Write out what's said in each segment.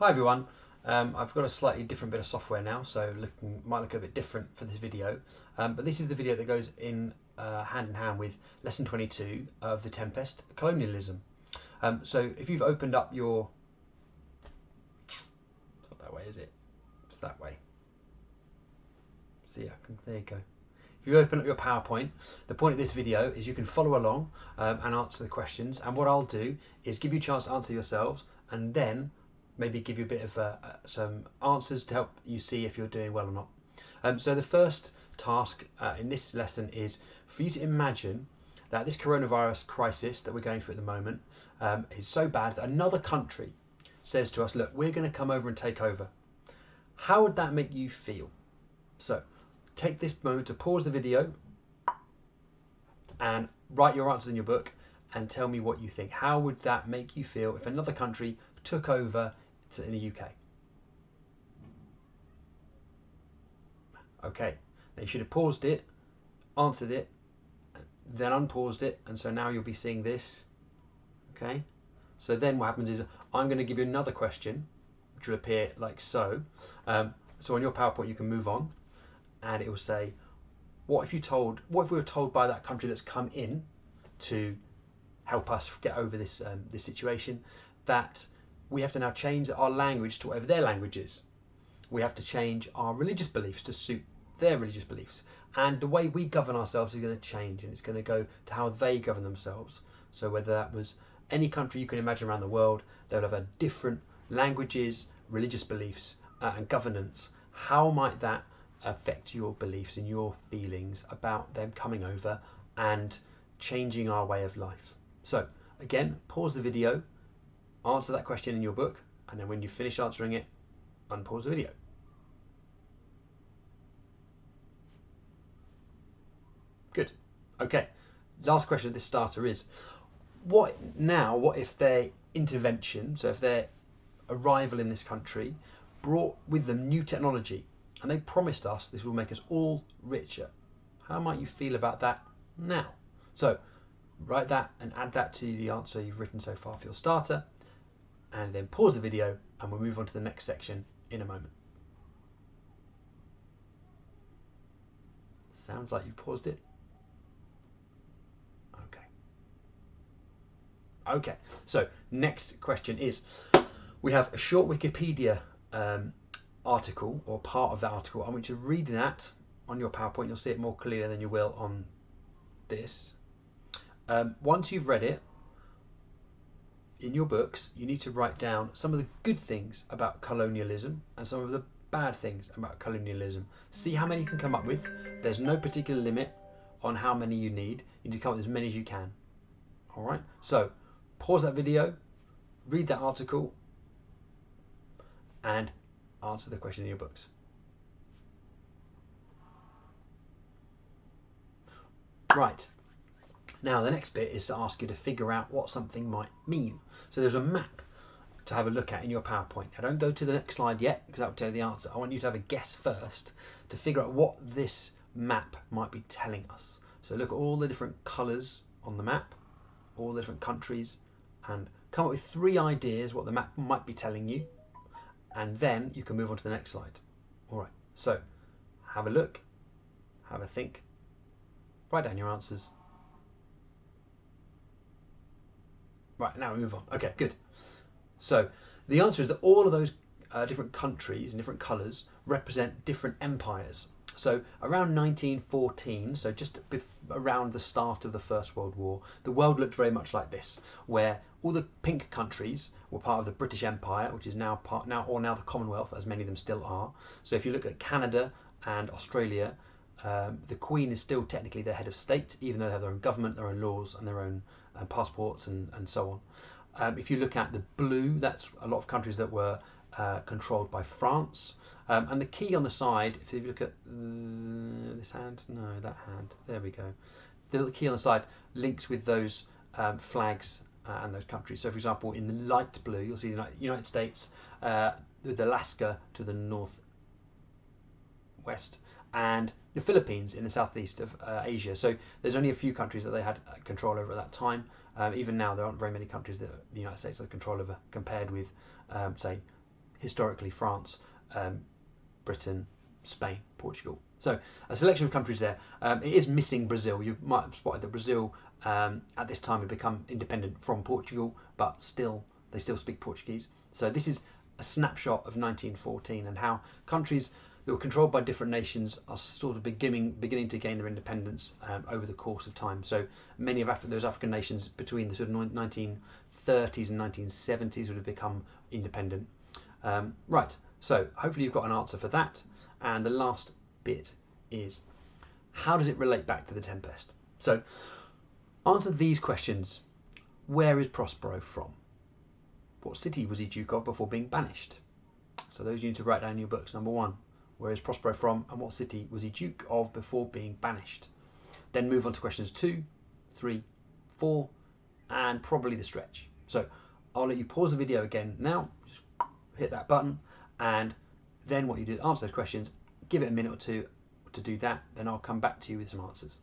Hi everyone, I've got a slightly different bit of software now, so might look a bit different for this video, but this is the video that goes in hand with lesson 22 of the Tempest, Colonialism. So if you've opened up your, it's not that way is it? It's that way. So yeah, there you go. If you open up your PowerPoint, the point of this video is you can follow along and answer the questions, and what I'll do is give you a chance to answer yourselves and then maybe give you a bit of some answers to help you see if you're doing well or not. So the first task in this lesson is for you to imagine that this coronavirus crisis that we're going through at the moment is so bad that another country says to us, look, we're going to come over and take over. How would that make you feel? So take this moment to pause the video and write your answers in your book and tell me what you think. How would that make you feel if another country took over in the UK? Okay, now you should have paused it, answered it, then unpaused it, and so now you'll be seeing this. Okay, so then what happens is I'm going to give you another question which will appear like so. So on your PowerPoint you can move on and it will say, what if we were told by that country that's come in to help us get over this this situation that we have to now change our language to whatever their language is. We have to change our religious beliefs to suit their religious beliefs. And the way we govern ourselves is going to change, and it's going to go to how they govern themselves. So whether that was any country you can imagine around the world, they'll have a different languages, religious beliefs and governance. How might that affect your beliefs and your feelings about them coming over and changing our way of life? So again, pause the video, answer that question in your book, and then when you finish answering it, unpause the video. Good. Okay. Last question of this starter is, what if their intervention, so if their arrival in this country brought with them new technology and they promised us this will make us all richer? How might you feel about that now? So write that and add that to the answer you've written so far for your starter, and then pause the video and we'll move on to the next section in a moment. Sounds like you've paused it. Okay, so next question is, we have a short Wikipedia article, or part of that article. I want you to read that on your PowerPoint. You'll see it more clearly than you will on this. Once you've read it, in your books, you need to write down some of the good things about colonialism and some of the bad things about colonialism. See how many you can come up with. There's no particular limit on how many you need. You need to come up with as many as you can. All right, so pause that video, read that article, and answer the question in your books. Right, now the next bit is to ask you to figure out what something might mean. So there's a map to have a look at in your PowerPoint. Now don't go to the next slide yet, because that will tell you the answer. I want you to have a guess first to figure out what this map might be telling us. So look at all the different colours on the map, all the different countries, and come up with 3 ideas what the map might be telling you, and then you can move on to the next slide. All right, so have a look, have a think, write down your answers. Right, now we move on. Okay, good. So the answer is that all of those different countries and different colours represent different empires. So around 1914, so just around the start of the First World War, the world looked very much like this, where all the pink countries were part of the British Empire, which is now the Commonwealth, as many of them still are. So if you look at Canada and Australia, the Queen is still technically their head of state, even though they have their own government, their own laws, and their own passports and so on. If you look at the blue, that's a lot of countries that were controlled by France, and the key on the side, if you look at this hand, no, that hand, there we go, the little key on the side links with those flags and those countries. So for example, in the light blue you'll see the United States with Alaska to the north west, and the Philippines in the southeast of Asia. So there's only a few countries that they had control over at that time. Even now there aren't very many countries that the United States has control over compared with say historically France, Britain, Spain, Portugal. So a selection of countries there. It is missing Brazil. You might have spotted that Brazil at this time had become independent from Portugal, but they still speak Portuguese. So this is a snapshot of 1914 and how countries that were controlled by different nations are sort of beginning to gain their independence over the course of time. So many of those African nations between the sort of 1930s and 1970s would have become independent. Right, so hopefully you've got an answer for that. And the last bit is, how does it relate back to the Tempest? So answer these questions. Where is Prospero from? What city was he Duke of before being banished? So those you need to write down in your books. Number one, where is Prospero from and what city was he Duke of before being banished? Then move on to questions 2, 3, 4, and probably the stretch. So I'll let you pause the video again now, just hit that button, and then what you do is answer those questions, give it a minute or two to do that, then I'll come back to you with some answers.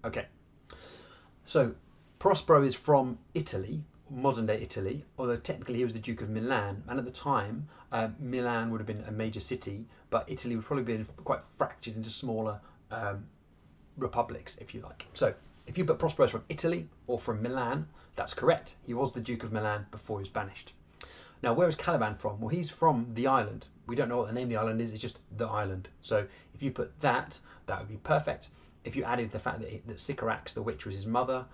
Okay, so Prospero is from Italy, modern day Italy, although technically he was the Duke of Milan, and at the time Milan would have been a major city, but Italy would probably be quite fractured into smaller republics, if you like. So if you put Prospero from Italy or from Milan, that's correct. He was the Duke of Milan before he was banished. Now, where is Caliban from? Well, he's from the island. We don't know what the name of the island is, it's just the island. So if you put that, that would be perfect. If you added the fact that Sycorax, the witch, was his mother,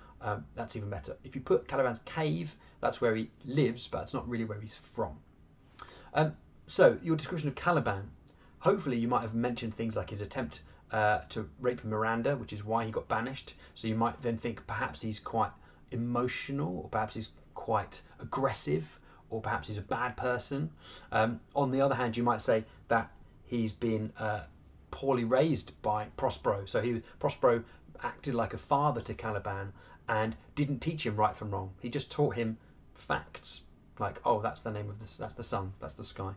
that's even better. If you put Caliban's cave, that's where he lives, but it's not really where he's from. So your description of Caliban, hopefully you might have mentioned things like his attempt to rape Miranda, which is why he got banished. So you might then think perhaps he's quite emotional, or perhaps he's quite aggressive, or perhaps he's a bad person. On the other hand, you might say that he's been poorly raised by Prospero. So Prospero acted like a father to Caliban and didn't teach him right from wrong. He just taught him facts, like, oh, that's the name of this, that's the sun, that's the sky.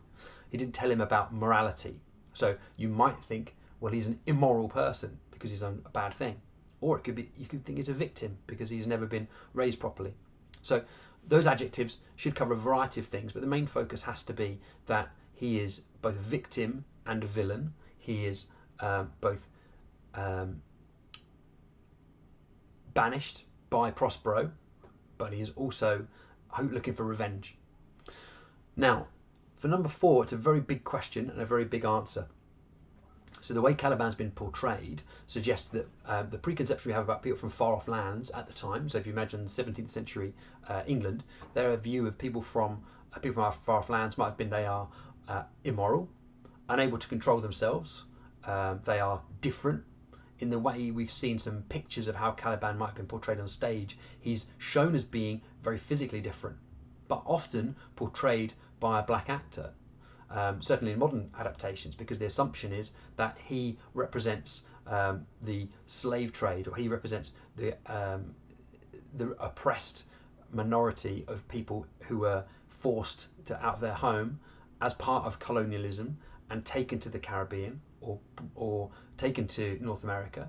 He didn't tell him about morality. So you might think, well, he's an immoral person because he's done a bad thing. Or it could be, you could think he's a victim because he's never been raised properly. So those adjectives should cover a variety of things, but the main focus has to be that he is both a victim and a villain. He is both banished by Prospero, but he is also looking for revenge. Now, for number 4, it's a very big question and a very big answer. So the way Caliban's been portrayed suggests that the preconception we have about people from far-off lands at the time, so if you imagine 17th century England, their view of people from our far-off lands might have been they are immoral, unable to control themselves, they are different. In the way we've seen some pictures of how Caliban might have been portrayed on stage, he's shown as being very physically different, but often portrayed by a black actor. Certainly in modern adaptations, because the assumption is that he represents the slave trade, or he represents the oppressed minority of people who were forced out of their home as part of colonialism and taken to the Caribbean or taken to North America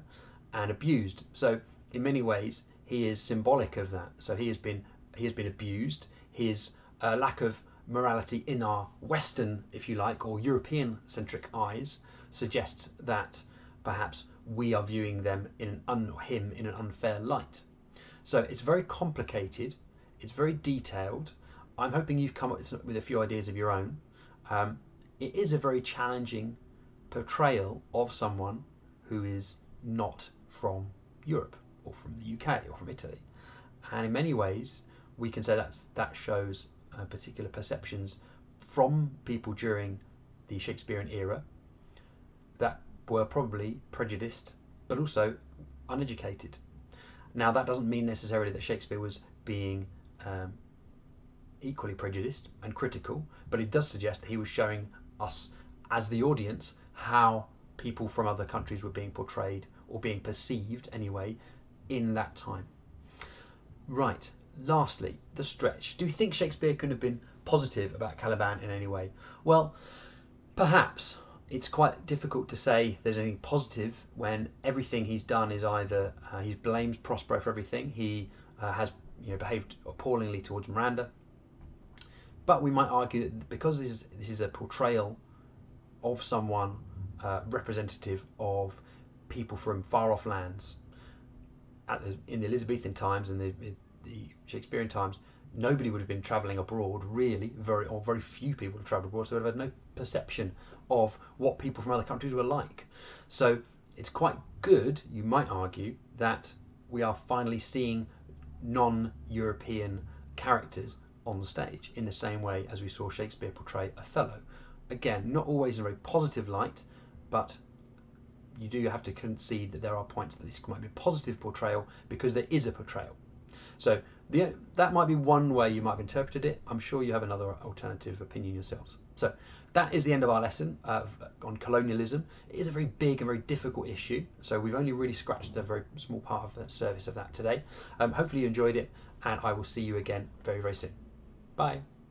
and abused. So in many ways he is symbolic of that. So he has been abused. His lack of morality in our Western, if you like, or European-centric eyes suggests that perhaps we are viewing him in an unfair light. So it's very complicated, it's very detailed. I'm hoping you've come up with a few ideas of your own. It is a very challenging portrayal of someone who is not from Europe or from the UK or from Italy, and in many ways we can say that shows particular perceptions from people during the Shakespearean era that were probably prejudiced but also uneducated. Now that doesn't mean necessarily that Shakespeare was being equally prejudiced and critical, but it does suggest that he was showing us as the audience how people from other countries were being portrayed, or being perceived anyway, in that time. Right, lastly, the stretch. Do you think Shakespeare could have been positive about Caliban in any way? Well, perhaps. It's quite difficult to say there's anything positive when everything he's done is either he blames Prospero for everything, he has behaved appallingly towards Miranda. But we might argue that because this is a portrayal of someone representative of people from far off lands in the Elizabethan times and the Shakespearean times, nobody would have been travelling abroad really, very few people have travelled abroad, so they would have had no perception of what people from other countries were like. So it's quite good, you might argue, that we are finally seeing non-European characters on the stage in the same way as we saw Shakespeare portray Othello. Again, not always in a very positive light, but you do have to concede that there are points that this might be a positive portrayal because there is a portrayal. So that might be one way you might have interpreted it. I'm sure you have another alternative opinion yourselves. So that is the end of our lesson on colonialism. It is a very big and very difficult issue, so we've only really scratched a very small part of the surface of that today. Hopefully you enjoyed it, and I will see you again very, very soon. Bye.